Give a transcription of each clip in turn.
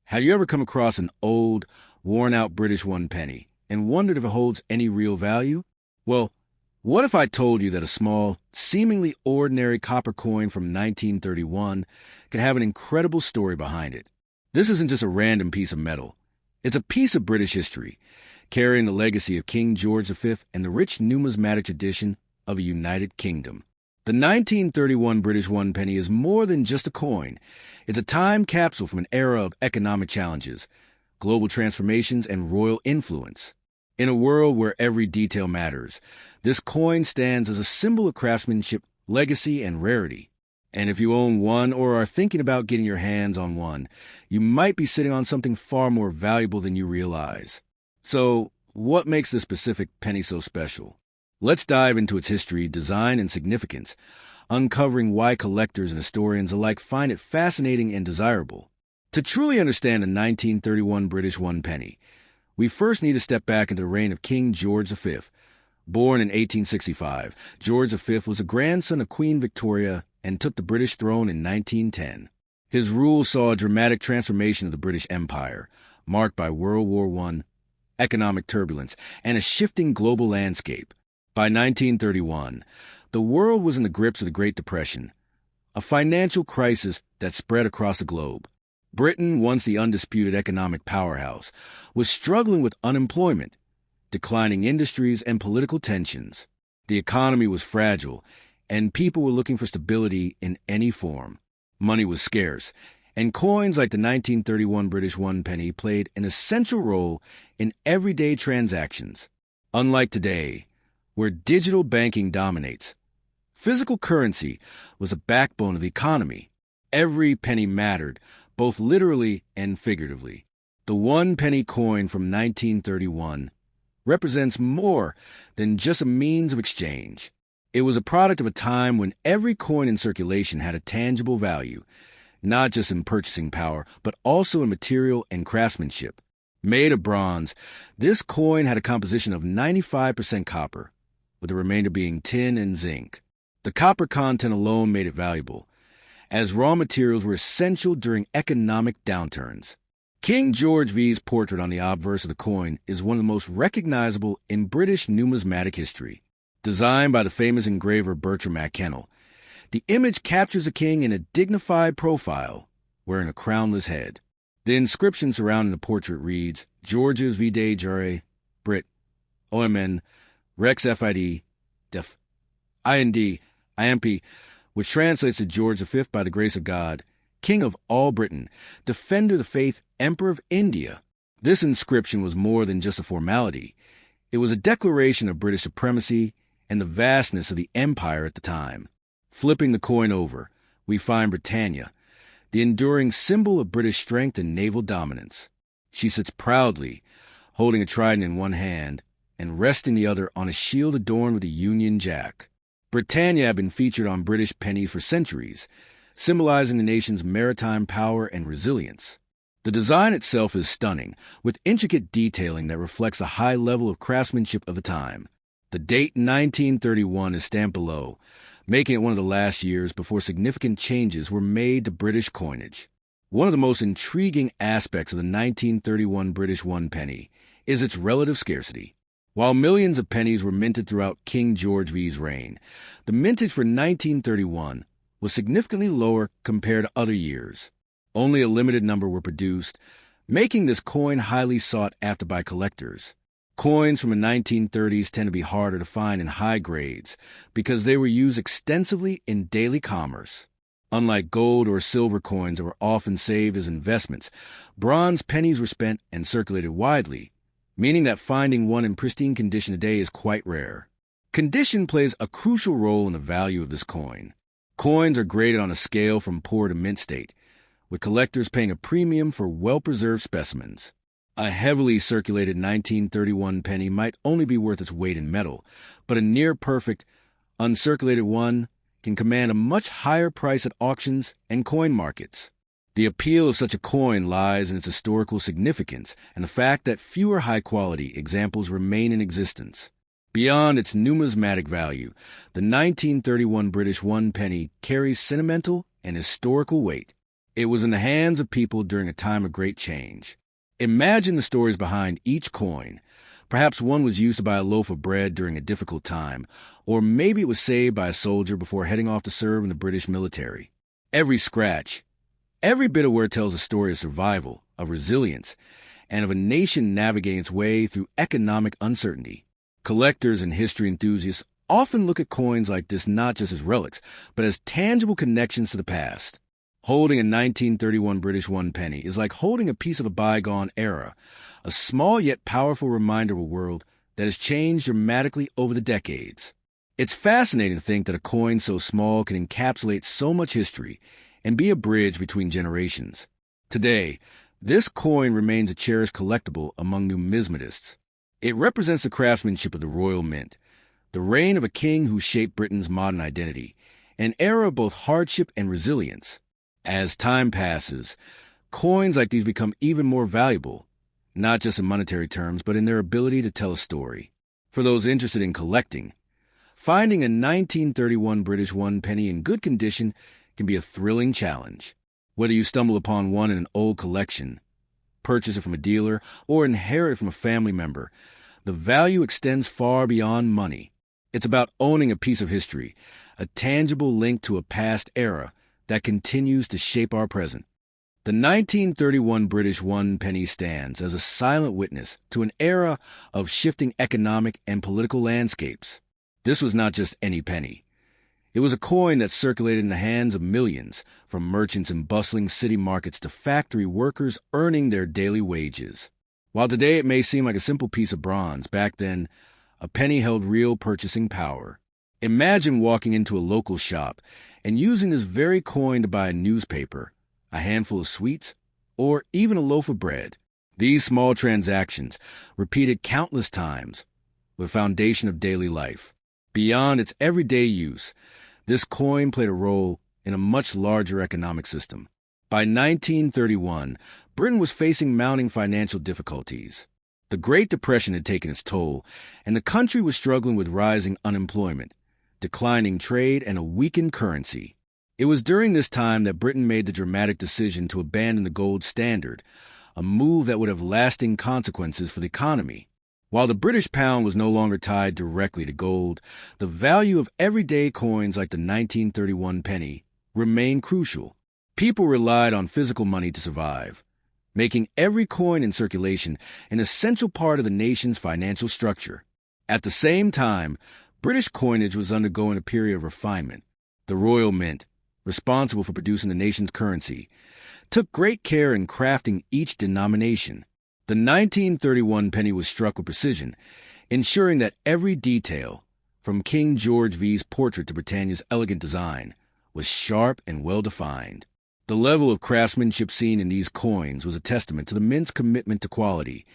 Have you ever come across an old, worn-out British one penny and wondered if it holds any real value? Well, what if I told you that a small, seemingly ordinary copper coin from 1931 could have an incredible story behind it? This isn't just a random piece of metal. It's a piece of British history, carrying the legacy of King George V and the rich numismatic tradition of a united kingdom. The 1931 British one penny is more than just a coin. It's a time capsule from an era of economic challenges, global transformations, and royal influence. In a world where every detail matters, this coin stands as a symbol of craftsmanship, legacy, and rarity. And if you own one or are thinking about getting your hands on one, you might be sitting on something far more valuable than you realize. So, what makes this specific penny so special? Let's dive into its history, design, and significance, uncovering why collectors and historians alike find it fascinating and desirable. To truly understand the 1931 British one penny, we first need to step back into the reign of King George V. Born in 1865, George V was a grandson of Queen Victoria and took the British throne in 1910. His rule saw a dramatic transformation of the British Empire, marked by World War I, economic turbulence, and a shifting global landscape. By 1931, the world was in the grips of the Great Depression, a financial crisis that spread across the globe. Britain, once the undisputed economic powerhouse, was struggling with unemployment, declining industries, and political tensions. The economy was fragile, and people were looking for stability in any form. Money was scarce, and coins like the 1931 British one penny played an essential role in everyday transactions. Unlike today, where digital banking dominates, physical currency was a backbone of the economy. Every penny mattered, both literally and figuratively. The one penny coin from 1931 represents more than just a means of exchange. It was a product of a time when every coin in circulation had a tangible value, not just in purchasing power, but also in material and craftsmanship. Made of bronze, this coin had a composition of 95% copper, with the remainder being tin and zinc. The copper content alone made it valuable, as raw materials were essential during economic downturns. King George V's portrait on the obverse of the coin is one of the most recognizable in British numismatic history. Designed by the famous engraver Bertram McKennell, the image captures a king in a dignified profile, wearing a crownless head. The inscription surrounding the portrait reads, Georges Vide Jure, Brit, OMN, Rex FID, Def, IND, IMP, which translates to George V by the grace of God, King of all Britain, Defender of the Faith, Emperor of India. This inscription was more than just a formality. It was a declaration of British supremacy and the vastness of the empire at the time. Flipping the coin over, we find Britannia, the enduring symbol of British strength and naval dominance. She sits proudly, holding a trident in one hand and resting the other on a shield adorned with a Union Jack. Britannia had been featured on British pennies for centuries, symbolizing the nation's maritime power and resilience. The design itself is stunning, with intricate detailing that reflects a high level of craftsmanship of the time. The date 1931 is stamped below, making it one of the last years before significant changes were made to British coinage. One of the most intriguing aspects of the 1931 British one penny is its relative scarcity. While millions of pennies were minted throughout King George V's reign, the mintage for 1931 was significantly lower compared to other years. Only a limited number were produced, making this coin highly sought after by collectors. Coins from the 1930s tend to be harder to find in high grades because they were used extensively in daily commerce. Unlike gold or silver coins that were often saved as investments, bronze pennies were spent and circulated widely, meaning that finding one in pristine condition today is quite rare. Condition plays a crucial role in the value of this coin. Coins are graded on a scale from poor to mint state, with collectors paying a premium for well-preserved specimens. A heavily circulated 1931 penny might only be worth its weight in metal, but a near-perfect, uncirculated one can command a much higher price at auctions and coin markets. The appeal of such a coin lies in its historical significance and the fact that fewer high-quality examples remain in existence. Beyond its numismatic value, the 1931 British one penny carries sentimental and historical weight. It was in the hands of people during a time of great change. Imagine the stories behind each coin. Perhaps one was used to buy a loaf of bread during a difficult time, or maybe it was saved by a soldier before heading off to serve in the British military. Every scratch, every bit of wear tells a story of survival, of resilience, and of a nation navigating its way through economic uncertainty. Collectors and history enthusiasts often look at coins like this not just as relics, but as tangible connections to the past. Holding a 1931 British one penny is like holding a piece of a bygone era, a small yet powerful reminder of a world that has changed dramatically over the decades. It's fascinating to think that a coin so small can encapsulate so much history and be a bridge between generations. Today, this coin remains a cherished collectible among numismatists. It represents the craftsmanship of the Royal Mint, the reign of a king who shaped Britain's modern identity, an era of both hardship and resilience. As time passes, coins like these become even more valuable, not just in monetary terms, but in their ability to tell a story. For those interested in collecting, finding a 1931 British one penny in good condition can be a thrilling challenge. Whether you stumble upon one in an old collection, purchase it from a dealer, or inherit it from a family member, the value extends far beyond money. It's about owning a piece of history, a tangible link to a past era that continues to shape our present. The 1931 British one penny stands as a silent witness to an era of shifting economic and political landscapes. This was not just any penny. It was a coin that circulated in the hands of millions, from merchants in bustling city markets to factory workers earning their daily wages. While today it may seem like a simple piece of bronze, back then, a penny held real purchasing power. Imagine walking into a local shop and using this very coin to buy a newspaper, a handful of sweets, or even a loaf of bread. These small transactions, repeated countless times, were the foundation of daily life. Beyond its everyday use, this coin played a role in a much larger economic system. By 1931, Britain was facing mounting financial difficulties. The Great Depression had taken its toll, and the country was struggling with rising unemployment, declining trade, and a weakened currency. It was during this time that Britain made the dramatic decision to abandon the gold standard, a move that would have lasting consequences for the economy. While the British pound was no longer tied directly to gold, the value of everyday coins like the 1931 penny remained crucial. People relied on physical money to survive, making every coin in circulation an essential part of the nation's financial structure. At the same time, British coinage was undergoing a period of refinement. The Royal Mint, responsible for producing the nation's currency, took great care in crafting each denomination. The 1931 penny was struck with precision, ensuring that every detail, from King George V's portrait to Britannia's elegant design, was sharp and well-defined. The level of craftsmanship seen in these coins was a testament to the mint's commitment to quality,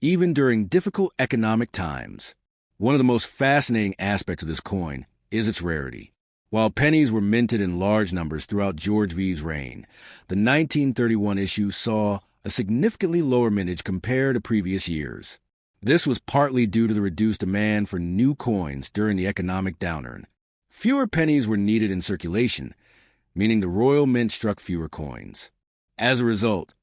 even during difficult economic times. One of the most fascinating aspects of this coin is its rarity. While pennies were minted in large numbers throughout George V's reign, the 1931 issue saw a significantly lower mintage compared to previous years. This was partly due to the reduced demand for new coins during the economic downturn. Fewer pennies were needed in circulation, meaning the Royal Mint struck fewer coins. As a result,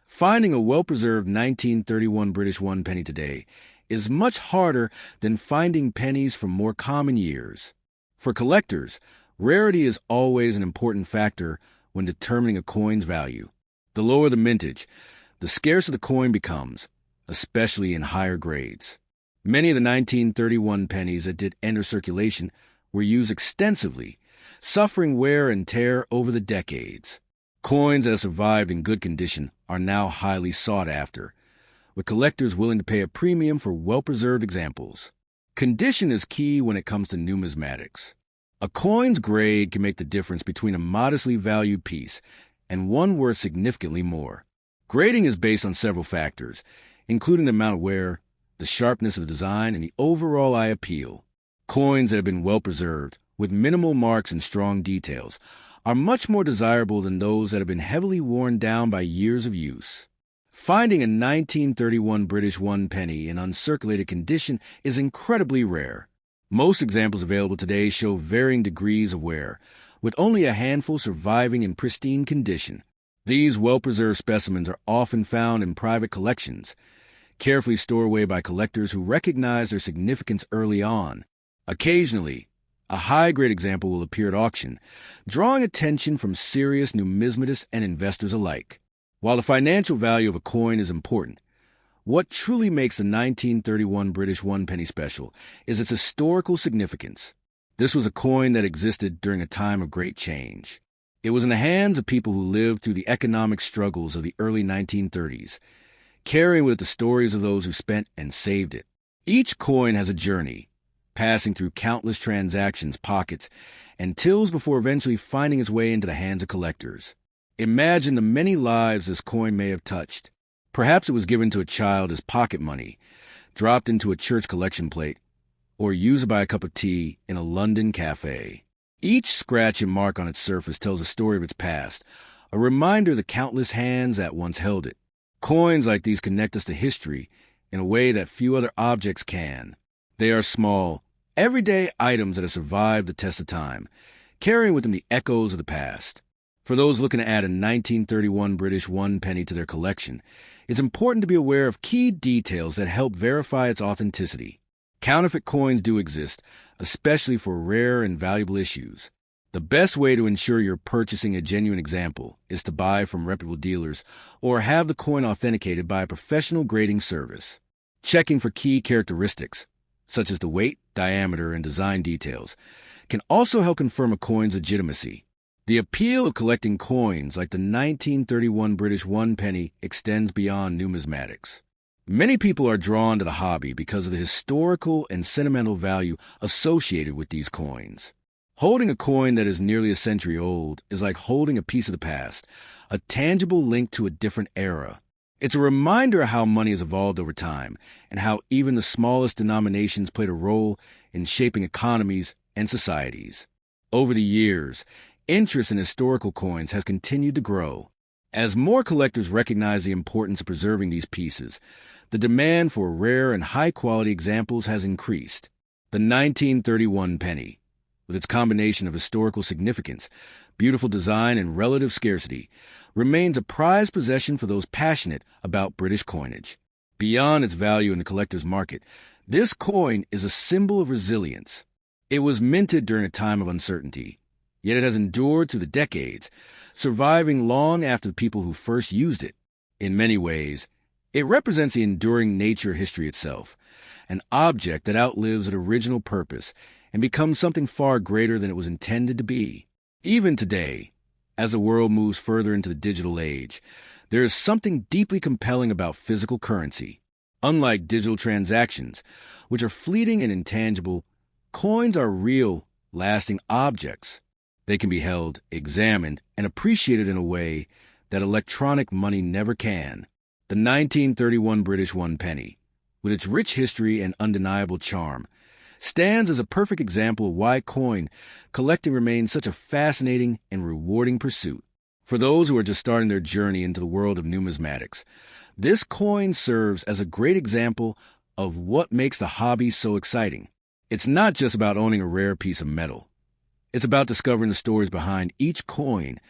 finding a well-preserved 1931 British one penny today is much harder than finding pennies from more common years. For collectors, rarity is always an important factor when determining a coin's value. The lower the mintage, the scarcer the coin becomes, especially in higher grades. Many of the 1931 pennies that did enter circulation were used extensively, suffering wear and tear over the decades. Coins that have survived in good condition are now highly sought after, with collectors willing to pay a premium for well-preserved examples. Condition is key when it comes to numismatics. A coin's grade can make the difference between a modestly valued piece and one worth significantly more. Grading is based on several factors, including the amount of wear, the sharpness of the design, and the overall eye appeal. Coins that have been well preserved, with minimal marks and strong details, are much more desirable than those that have been heavily worn down by years of use. Finding a 1931 British one penny in uncirculated condition is incredibly rare. Most examples available today show varying degrees of wear, with only a handful surviving in pristine condition. These well-preserved specimens are often found in private collections, carefully stored away by collectors who recognize their significance early on. Occasionally, a high-grade example will appear at auction, drawing attention from serious numismatists and investors alike. While the financial value of a coin is important, what truly makes the 1931 British one penny special is its historical significance. This was a coin that existed during a time of great change. It was in the hands of people who lived through the economic struggles of the early 1930s, carrying with it the stories of those who spent and saved it. Each coin has a journey, passing through countless transactions, pockets, and tills before eventually finding its way into the hands of collectors. Imagine the many lives this coin may have touched. Perhaps it was given to a child as pocket money, dropped into a church collection plate, or used by a cup of tea in a London cafe. Each scratch and mark on its surface tells a story of its past, a reminder of the countless hands that once held it. Coins like these connect us to history in a way that few other objects can. They are small, everyday items that have survived the test of time, carrying with them the echoes of the past. For those looking to add a 1931 British one penny to their collection, it's important to be aware of key details that help verify its authenticity. Counterfeit coins do exist, especially for rare and valuable issues. The best way to ensure you're purchasing a genuine example is to buy from reputable dealers or have the coin authenticated by a professional grading service. Checking for key characteristics, such as the weight, diameter, and design details, can also help confirm a coin's legitimacy. The appeal of collecting coins like the 1931 British one penny extends beyond numismatics. Many people are drawn to the hobby because of the historical and sentimental value associated with these coins. Holding a coin that is nearly a century old is like holding a piece of the past, a tangible link to a different era. It's a reminder of how money has evolved over time and how even the smallest denominations played a role in shaping economies and societies. Over the years, interest in historical coins has continued to grow. As more collectors recognize the importance of preserving these pieces, the demand for rare and high-quality examples has increased. The 1931 penny, with its combination of historical significance, beautiful design, and relative scarcity, remains a prized possession for those passionate about British coinage. Beyond its value in the collector's market, this coin is a symbol of resilience. It was minted during a time of uncertainty, yet it has endured through the decades, surviving long after the people who first used it. In many ways, it represents the enduring nature of history itself, an object that outlives its original purpose and becomes something far greater than it was intended to be. Even today, as the world moves further into the digital age, there is something deeply compelling about physical currency. Unlike digital transactions, which are fleeting and intangible, coins are real, lasting objects. They can be held, examined, and appreciated in a way that electronic money never can. The 1931 British one penny, with its rich history and undeniable charm, stands as a perfect example of why coin collecting remains such a fascinating and rewarding pursuit. For those who are just starting their journey into the world of numismatics, this coin serves as a great example of what makes the hobby so exciting. It's not just about owning a rare piece of metal. It's about discovering the stories behind each coin,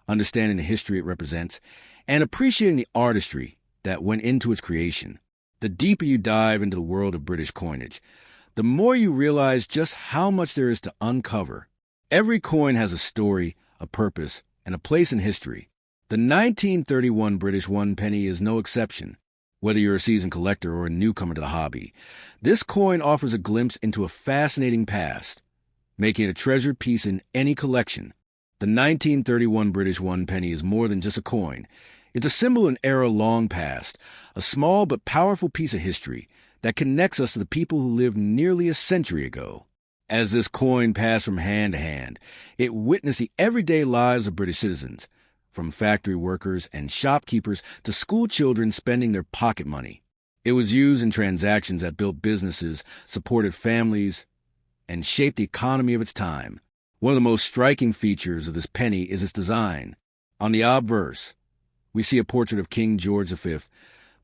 understanding the history it represents, and appreciating the artistry that went into its creation. The deeper you dive into the world of British coinage, the more you realize just how much there is to uncover. Every coin has a story, a purpose, and a place in history. The 1931 British one penny is no exception. Whether you're a seasoned collector or a newcomer to the hobby, this coin offers a glimpse into a fascinating past, making it a treasured piece in any collection. The 1931 British one penny is more than just a coin. It's a symbol of an era long past, a small but powerful piece of history that connects us to the people who lived nearly a century ago. As this coin passed from hand to hand, it witnessed the everyday lives of British citizens, from factory workers and shopkeepers to school children spending their pocket money. It was used in transactions that built businesses, supported families, and shaped the economy of its time. One of the most striking features of this penny is its design. On the obverse, we see a portrait of King George V,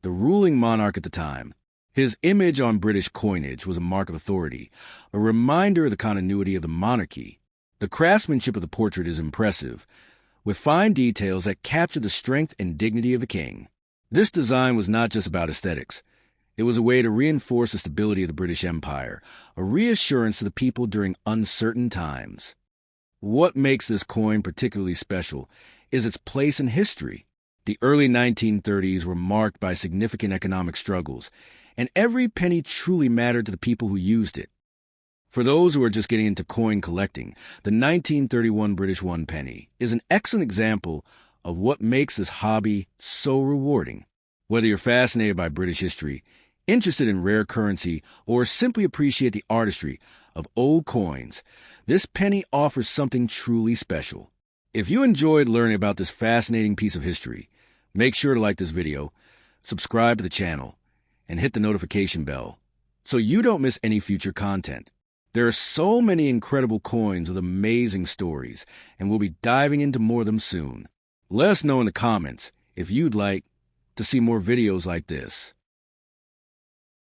the ruling monarch at the time. His image on British coinage was a mark of authority, a reminder of the continuity of the monarchy. The craftsmanship of the portrait is impressive, with fine details that capture the strength and dignity of the king. This design was not just about aesthetics. It was a way to reinforce the stability of the British Empire, a reassurance to the people during uncertain times. What makes this coin particularly special is its place in history. The early 1930s were marked by significant economic struggles, and every penny truly mattered to the people who used it. For those who are just getting into coin collecting, the 1931 British one penny is an excellent example of what makes this hobby so rewarding. Whether you're fascinated by British history, interested in rare currency, or simply appreciate the artistry of old coins, this penny offers something truly special. If you enjoyed learning about this fascinating piece of history, make sure to like this video, subscribe to the channel, and hit the notification bell so you don't miss any future content. There are so many incredible coins with amazing stories, and we'll be diving into more of them soon. Let us know in the comments if you'd like to see more videos like this.